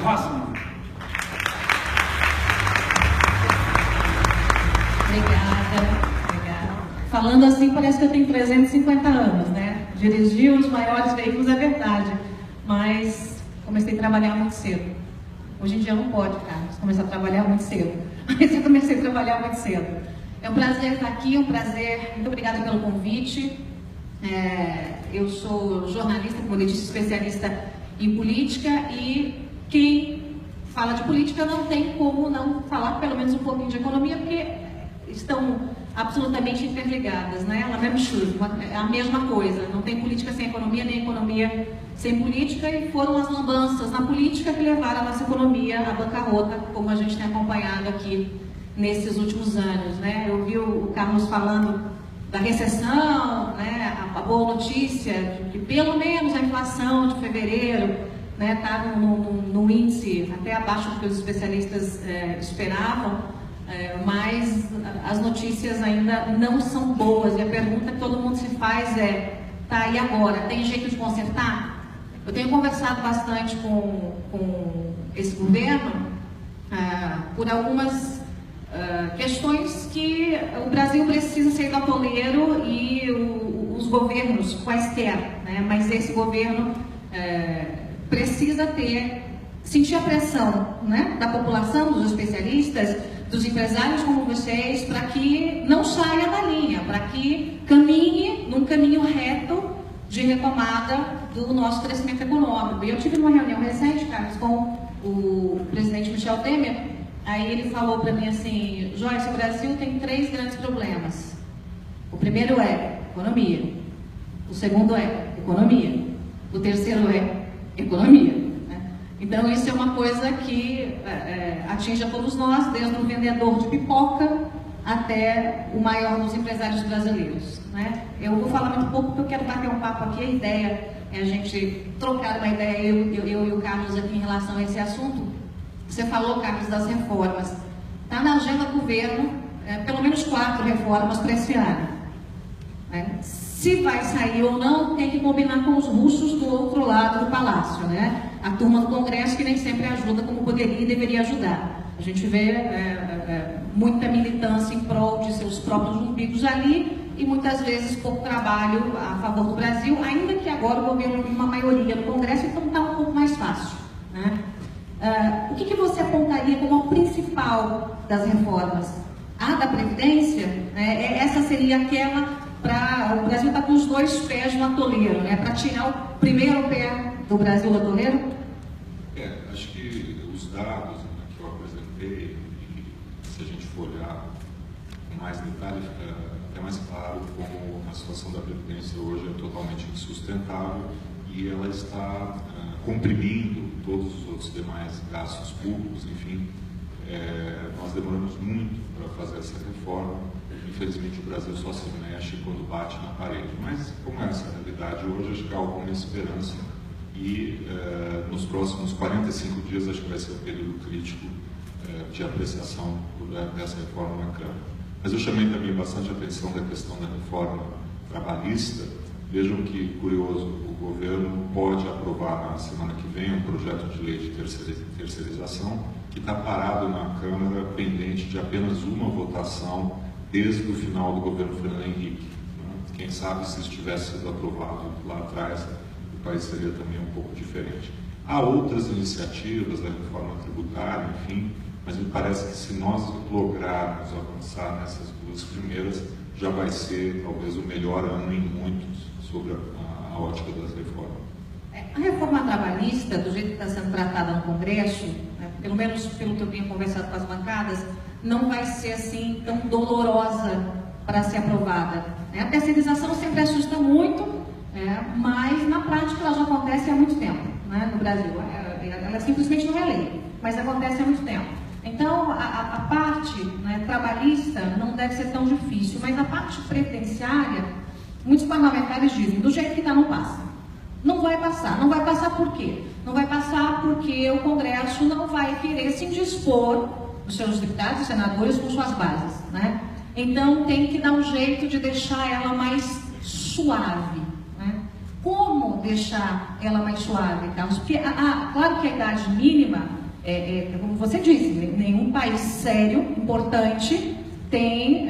Rossmann. Obrigada. Falando assim, parece que eu tenho 350 anos, né? Dirigir os maiores veículos é verdade, mas comecei a trabalhar muito cedo. Hoje em dia não pode, Carlos, começar a trabalhar muito cedo. Mas eu comecei a trabalhar muito cedo. É um prazer estar aqui, um prazer. Muito obrigada pelo convite. Eu sou jornalista, como eu disse, especialista em política, e quem fala de política não tem como não falar pelo menos um pouquinho de economia, porque estão absolutamente interligadas, né? É a mesma coisa. Não tem política sem economia, nem economia sem política, e foram as lambanças na política que levaram a nossa economia à bancarrota, como a gente tem acompanhado aqui nesses últimos anos, né? Eu vi o Carlos falando da recessão, né? A boa notícia de que pelo menos a inflação de fevereiro, né, está no índice até abaixo do que os especialistas esperavam, mas as notícias ainda não são boas, e a pergunta que todo mundo se faz é: tá, e agora? Tem jeito de consertar? Eu tenho conversado bastante com esse governo por algumas questões que o Brasil precisa sair do atoleiro, e os governos quaisquer, né, mas esse governo precisa sentir a pressão, né, da população, dos especialistas, dos empresários como vocês, para que não saia da linha, para que caminhe num caminho reto de retomada do nosso crescimento econômico. E eu tive uma reunião recente, Carlos, com o presidente Michel Temer. Aí ele falou para mim assim: Joyce, o Brasil tem 3 grandes problemas. O primeiro é economia, o segundo é economia, o terceiro é economia. Né? Então isso é uma coisa que atinge a todos nós, desde o vendedor de pipoca até o maior dos empresários brasileiros. Né? Eu vou falar muito pouco porque eu quero bater um papo aqui. A ideia é a gente trocar uma ideia, eu e o Carlos, aqui em relação a esse assunto. Você falou, Carlos, das reformas. Está na agenda do governo pelo menos 4 reformas para esse ano. Né? Se vai sair ou não, tem que combinar com os russos do outro lado do palácio, né? A turma do Congresso, que nem sempre ajuda como poderia e deveria ajudar. A gente vê muita militância em prol de seus próprios umbigos ali, e muitas vezes pouco trabalho a favor do Brasil, ainda que agora o governo tenha uma maioria no Congresso, então está um pouco mais fácil. Né? O que você apontaria como a principal das reformas? A da Previdência, né? Essa seria aquela para o Brasil estar com os 2 pés no atoleiro, né? Para tirar o primeiro pé do Brasil do atoleiro? Acho que os dados, né, que eu apresentei, e se a gente for olhar com mais detalhe, fica até mais claro como a situação da Previdência hoje é totalmente insustentável, e ela está comprimindo todos os outros demais gastos públicos. Enfim, nós demoramos muito para fazer essa reforma. Infelizmente o Brasil só se mexe quando bate na parede, mas como é essa realidade hoje, acho que há alguma esperança, e nos próximos 45 dias acho que vai ser o período crítico de apreciação dessa reforma na Câmara. Mas eu chamei também bastante a atenção da questão da reforma trabalhista. Vejam que curioso, o governo pode aprovar na semana que vem um projeto de lei de terceirização que está parado na Câmara, pendente de apenas uma votação desde o final do governo Fernando Henrique. Né? Quem sabe, se isso tivesse sido aprovado lá atrás, o país seria também um pouco diferente. Há outras iniciativas da reforma tributária, enfim, mas me parece que se nós lograrmos avançar nessas 2 primeiras, já vai ser talvez o melhor ano em muitos sobre a ótica das reformas. A reforma trabalhista, do jeito que está sendo tratada no Congresso, né, pelo menos pelo que eu tenho conversado com as bancadas, não vai ser assim tão dolorosa para ser aprovada. A terceirização sempre assusta muito, mas na prática ela já acontece há muito tempo, né, no Brasil. Ela simplesmente não é lei, mas acontece há muito tempo. Então, a parte, né, trabalhista não deve ser tão difícil, mas a parte previdenciária, muitos parlamentares dizem: do jeito que está, não passa. Não vai passar. Não vai passar por quê? Não vai passar porque o Congresso não vai querer se indispor, os seus deputados e senadores, com suas bases. Né? Então, tem que dar um jeito de deixar ela mais suave. Né? Como deixar ela mais suave, Carlos? Porque, claro que a idade mínima, como você disse, nenhum país sério, importante, tem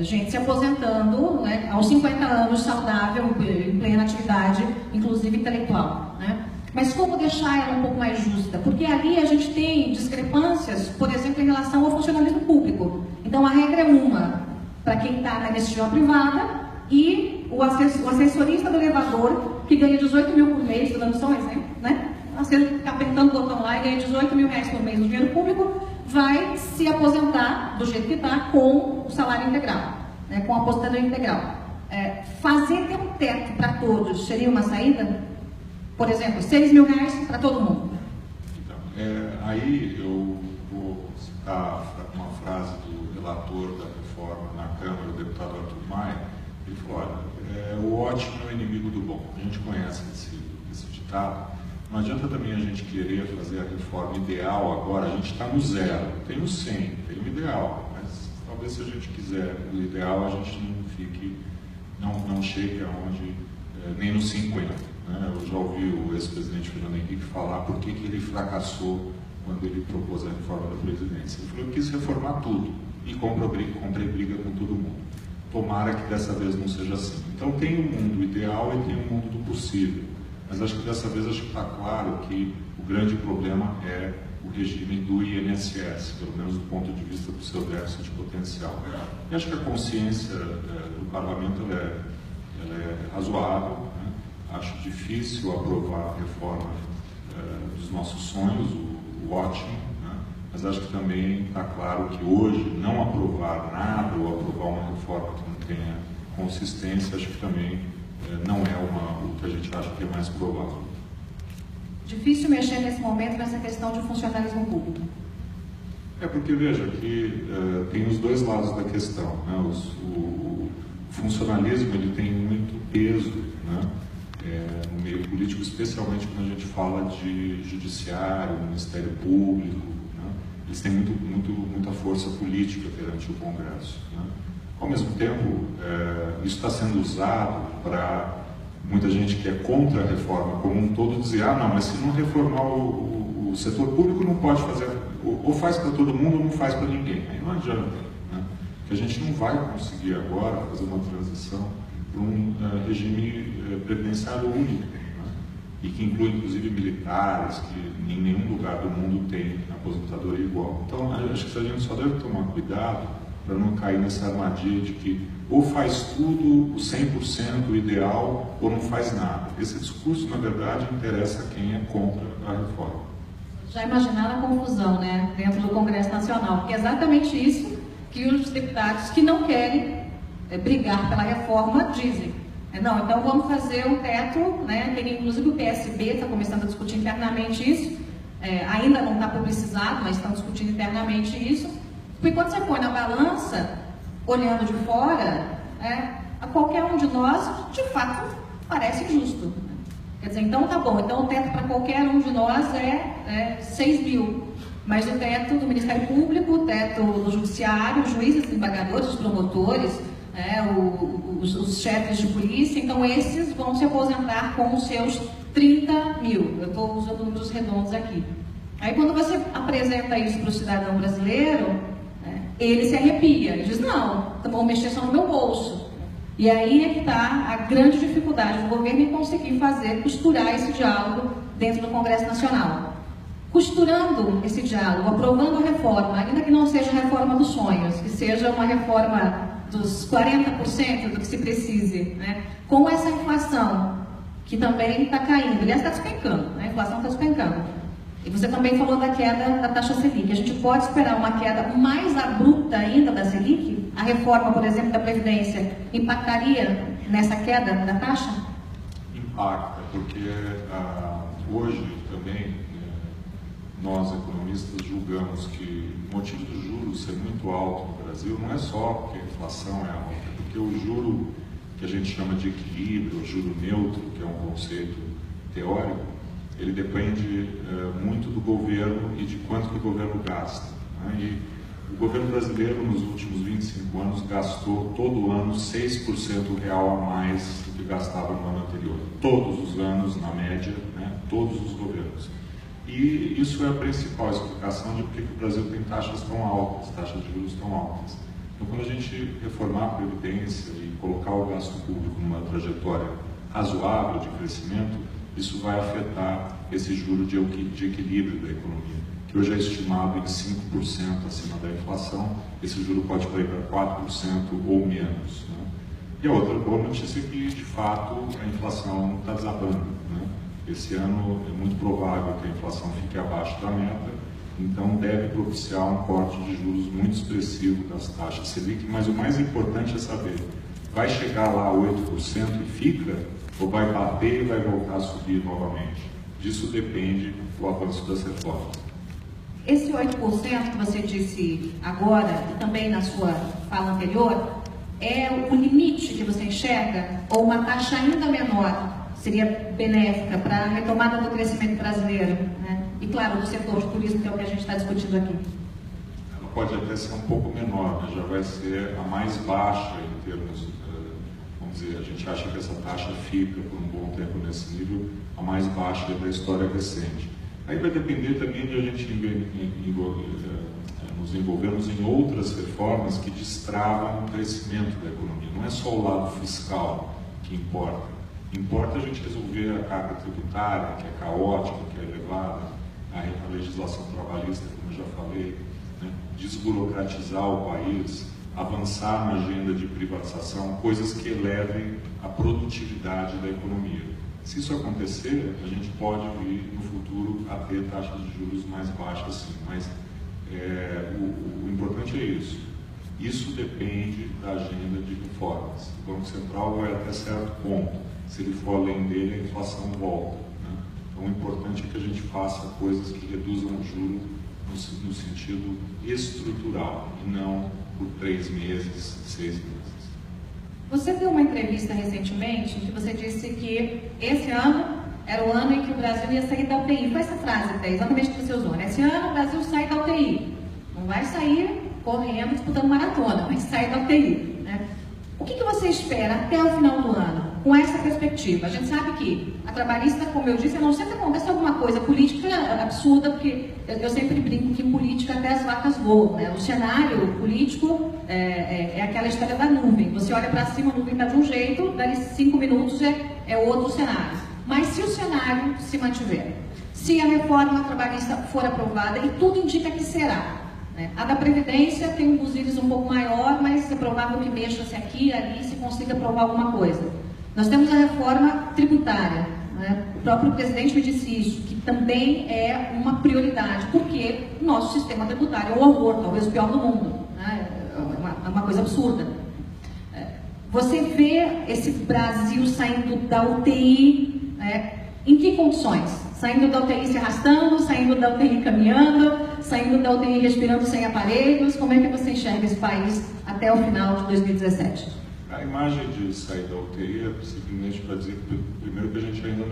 gente se aposentando, né, aos 50 anos, saudável, em plena atividade, inclusive intelectual, né? Mas como deixar ela um pouco mais justa? Porque ali a gente tem discrepâncias, por exemplo, em relação ao funcionalismo público. Então a regra é uma para quem está na iniciativa privada e o assessorista do elevador, que ganha 18 mil por mês, estou dando só um exemplo, né? Você fica apertando o botão lá e ganha 18 mil reais por mês no dinheiro público, vai se aposentar do jeito que está com o salário integral, né? Com a aposentadoria integral. Fazer ter um teto para todos seria uma saída? Por exemplo, 6 mil reais para todo mundo. Então, aí eu vou citar uma frase do relator da reforma na Câmara, o deputado Arthur Maia. Ele falou: olha, o ótimo é o inimigo do bom. A gente conhece esse ditado. Não adianta também a gente querer fazer a reforma ideal agora. A gente está no 0, tem o 100, tem o ideal. Mas talvez se a gente quiser o ideal, a gente não chegue aonde, nem nos 50. Eu já ouvi o ex-presidente Fernando Henrique falar por que ele fracassou quando ele propôs a reforma da presidência. Ele falou que quis reformar tudo e comprei briga com todo mundo. Tomara que dessa vez não seja assim. Então tem um mundo ideal e tem um mundo do possível. Mas acho que dessa vez está claro que o grande problema é o regime do INSS, pelo menos do ponto de vista do seu déficit potencial. E acho que a consciência do parlamento ela é razoável. Acho difícil aprovar a reforma dos nossos sonhos, o ótimo, né? Mas acho que também está claro que hoje não aprovar nada ou aprovar uma reforma que não tenha consistência, acho que também não é o que a gente acha que é mais provável. Difícil mexer nesse momento nessa questão de funcionalismo público. Porque veja que tem os dois lados da questão, né? O funcionalismo ele tem muito peso, né? No meio político, especialmente quando a gente fala de judiciário, Ministério Público, né? Eles têm muita força política perante o Congresso, né? Ao mesmo tempo, isso está sendo usado para muita gente que é contra a reforma como um todo dizer: não, mas se não reformar o setor público não pode fazer, ou faz para todo mundo ou não faz para ninguém. Aí não adianta, né? Porque a gente não vai conseguir agora fazer uma transição para um regime previdenciário único, né? E que inclui inclusive militares, que em nenhum lugar do mundo tem aposentadoria igual. Então, acho que a gente só deve tomar cuidado para não cair nessa armadilha de que ou faz tudo, o 100% ideal, ou não faz nada. Esse discurso, na verdade, interessa a quem é contra a reforma. Já imaginaram a confusão, né, dentro do Congresso Nacional, porque é exatamente isso que os deputados que não querem brigar pela reforma dizem. Não, então vamos fazer um teto, né? Tem inclusive o PSB está começando a discutir internamente isso, ainda não está publicizado, mas estão discutindo internamente isso, porque quando você põe na balança, olhando de fora, a qualquer um de nós, de fato, parece justo. Quer dizer, então tá bom, então o teto para qualquer um de nós é 6 mil, mas o teto do Ministério Público, o teto do Judiciário, os juízes, desembargadores, os promotores, os chefes de polícia, então esses vão se aposentar com os seus 30 mil. Eu estou usando números redondos aqui. Aí quando você apresenta isso para o cidadão brasileiro, ele se arrepia, ele diz: não, vão mexer só no meu bolso. E aí é que está a grande dificuldade do governo em conseguir costurar esse diálogo dentro do Congresso Nacional. Costurando esse diálogo, aprovando a reforma, ainda que não seja a reforma dos sonhos, que seja uma reforma dos 40% do que se precise, né? Com essa inflação, que também está caindo, aliás, está despencando, né? A inflação está despencando. E você também falou da queda da taxa Selic. A gente pode esperar uma queda mais abrupta ainda da Selic? A reforma, por exemplo, da Previdência impactaria nessa queda da taxa? Impacta, porque hoje também nós, economistas, julgamos que o motivo do juro ser muito alto no Brasil não é só porque a inflação é alta, é porque o juro que a gente chama de equilíbrio, o juro neutro, que é um conceito teórico, ele depende muito do governo e de quanto que o governo gasta, né? E O governo brasileiro, nos últimos 25 anos, gastou todo ano 6% real a mais do que gastava no ano anterior. Todos os anos, na média, né? Todos os governos. E isso é a principal explicação de por que o Brasil tem taxas tão altas, taxas de juros tão altas. Então, quando a gente reformar a Previdência e colocar o gasto público numa trajetória razoável de crescimento, isso vai afetar esse juro de equilíbrio da economia, que hoje é estimado em 5% acima da inflação. Esse juro pode cair para 4% ou menos, né? E a outra boa notícia é que, de fato, a inflação está desabando, né? Esse ano é muito provável que a inflação fique abaixo da meta, então deve propiciar um corte de juros muito expressivo das taxas Selic, mas o mais importante é saber, vai chegar lá a 8% e fica, ou vai bater e vai voltar a subir novamente? Disso depende o avanço das reformas. Esse 8% que você disse agora, e também na sua fala anterior, é o limite que você enxerga, ou uma taxa ainda menor seria benéfica para a retomada do crescimento brasileiro, né? E claro, do setor de turismo, que é o que a gente está discutindo aqui. Ela pode até ser um pouco menor, mas já vai ser a mais baixa em termos, vamos dizer, a gente acha que essa taxa fica por um bom tempo nesse nível, a mais baixa da história recente. Aí vai depender também de a gente nos envolvermos em outras reformas que destravam o crescimento da economia. Não é só o lado fiscal que importa. Importa a gente resolver a carga tributária, que é caótica, que é elevada, a legislação trabalhista, como eu já falei, né? Desburocratizar o país, avançar na agenda de privatização, coisas que elevem a produtividade da economia. Se isso acontecer, a gente pode vir no futuro a ter taxas de juros mais baixas, sim, mas o importante é isso. Isso depende da agenda de reformas. O Banco Central vai até certo ponto. Se ele for além dele, a inflação volta, né? Então, o importante é que a gente faça coisas que reduzam o juro no sentido estrutural, e não por 3 meses, 6 meses. Você deu uma entrevista recentemente em que você disse que esse ano era o ano em que o Brasil ia sair da UTI. Foi essa frase até, exatamente que você usou, né? Esse ano o Brasil sai da UTI. Não vai sair correndo, disputando maratona, vai sair da UTI, né? O que você espera até o final do ano, com essa perspectiva? A gente sabe que a trabalhista, como eu disse, a não ser que aconteça alguma coisa política absurda, porque eu sempre brinco que em política até as vacas voam, né? O cenário político é aquela história da nuvem. Você olha para cima, a nuvem está de um jeito, dali 5 minutos é outro cenário. Mas se o cenário se mantiver, se a reforma trabalhista for aprovada, e tudo indica que será, né? A da Previdência tem um buziris um pouco maior, mas é provável que mexa-se aqui e ali se consiga aprovar alguma coisa. Nós temos a reforma tributária, né? O próprio presidente me disse isso, que também é uma prioridade, porque o nosso sistema tributário é um horror, talvez o pior do mundo, né? É uma coisa absurda. Você vê esse Brasil saindo da UTI, em que condições? Saindo da UTI se arrastando, saindo da UTI caminhando, saindo da UTI respirando sem aparelhos? Como é que você enxerga esse país até o final de 2017? A imagem de sair da UTI é simplesmente para dizer, primeiro, que a gente ainda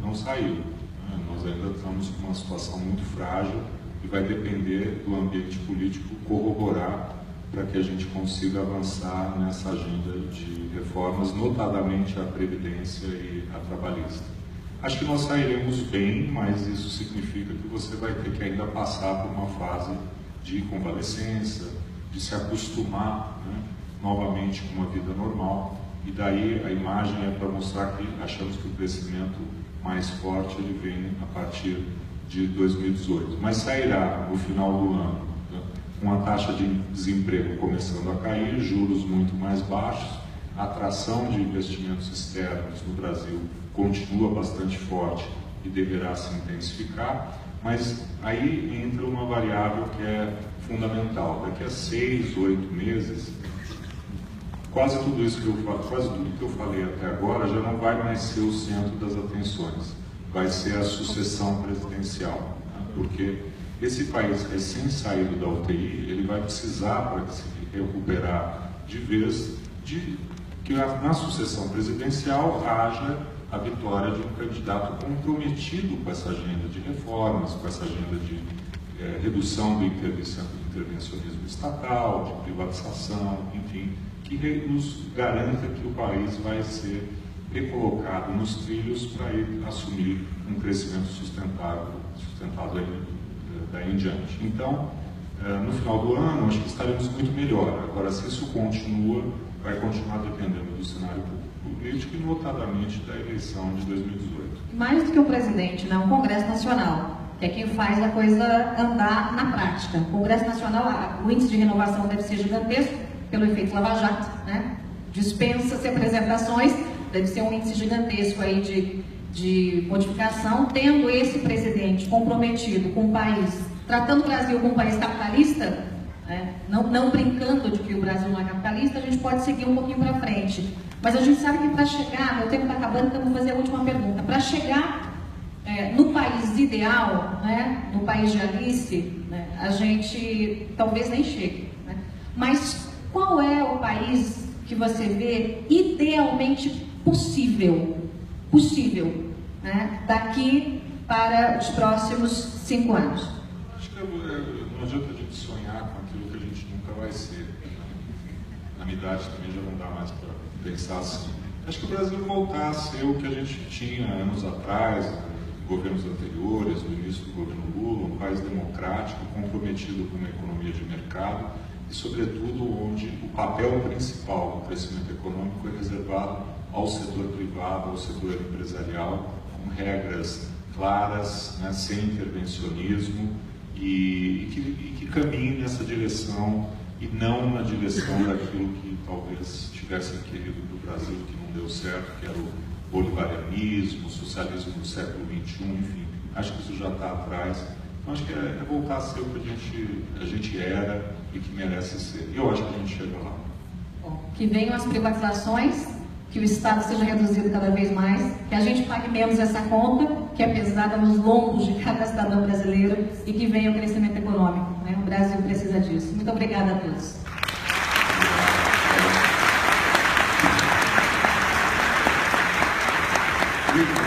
não saiu, né? Nós ainda estamos com uma situação muito frágil e vai depender do ambiente político corroborar para que a gente consiga avançar nessa agenda de reformas, notadamente a Previdência e a trabalhista. Acho que nós sairemos bem, mas isso significa que você vai ter que ainda passar por uma fase de convalescença, de se acostumar, né, novamente com uma vida normal. E daí a imagem é para mostrar que achamos que o crescimento mais forte ele vem a partir de 2018. Mas sairá no final do ano, né, com a taxa de desemprego começando a cair, juros muito mais baixos, a atração de investimentos externos no Brasil continua bastante forte e deverá se intensificar, mas aí entra uma variável que é fundamental. Daqui a 6, 8 meses, quase tudo que eu falei até agora já não vai mais ser o centro das atenções, vai ser a sucessão presidencial, né? Porque esse país recém saído da UTI, ele vai precisar, para se recuperar de vez, de que na sucessão presidencial haja a vitória de um candidato comprometido com essa agenda de reformas, com essa agenda de redução do intervencionismo estatal, de privatização, enfim, que nos garanta que o país vai ser recolocado nos trilhos para ir assumir um crescimento sustentável daí em diante. Então, no final do ano, acho que estaremos muito melhor. Agora, se isso continua, vai continuar dependendo do cenário político e, notadamente, da eleição de 2018. Mais do que o presidente, né? O Congresso Nacional, que é quem faz a coisa andar na prática. O Congresso Nacional, o índice de renovação deve ser gigantesco, pelo efeito Lava Jato, né? Dispensa-se apresentações, deve ser um índice gigantesco aí de modificação, tendo esse presidente comprometido com o país, tratando o Brasil como um país capitalista, né? não brincando de que o Brasil não é capitalista, a gente pode seguir um pouquinho para frente. Mas a gente sabe que para chegar, meu tempo está acabando, então vou fazer a última pergunta. Para chegar no país ideal, né, no país de Alice, né, a gente talvez nem chegue. Né? Mas qual é o país que você vê idealmente possível, né, daqui para os próximos 5 anos? Acho que não adianta a gente sonhar com aquilo que a gente nunca vai ser. Na minha idade também já não dá mais para pensar assim. Acho que o Brasil voltar a ser o que a gente tinha anos atrás, governos anteriores, no início do governo Lula, um país democrático, comprometido com uma economia de mercado e, sobretudo, onde o papel principal do crescimento econômico é reservado ao setor privado, ao setor empresarial, com regras claras, né, sem intervencionismo e que caminhe nessa direção e não na direção daquilo que talvez tivessem querido para o Brasil, que não deu certo, que era o bolivarianismo, o socialismo do século XXI, enfim, acho que isso já está atrás. Então, acho que é voltar a ser o que a gente era e que merece ser. E eu acho que a gente chega lá. Bom, que venham as privatizações, que o Estado seja reduzido cada vez mais, que a gente pague menos essa conta, que é pesada nos lombos de cada cidadão brasileiro, e que venha o crescimento econômico. Né? O Brasil precisa disso. Muito obrigada a todos. Obrigado.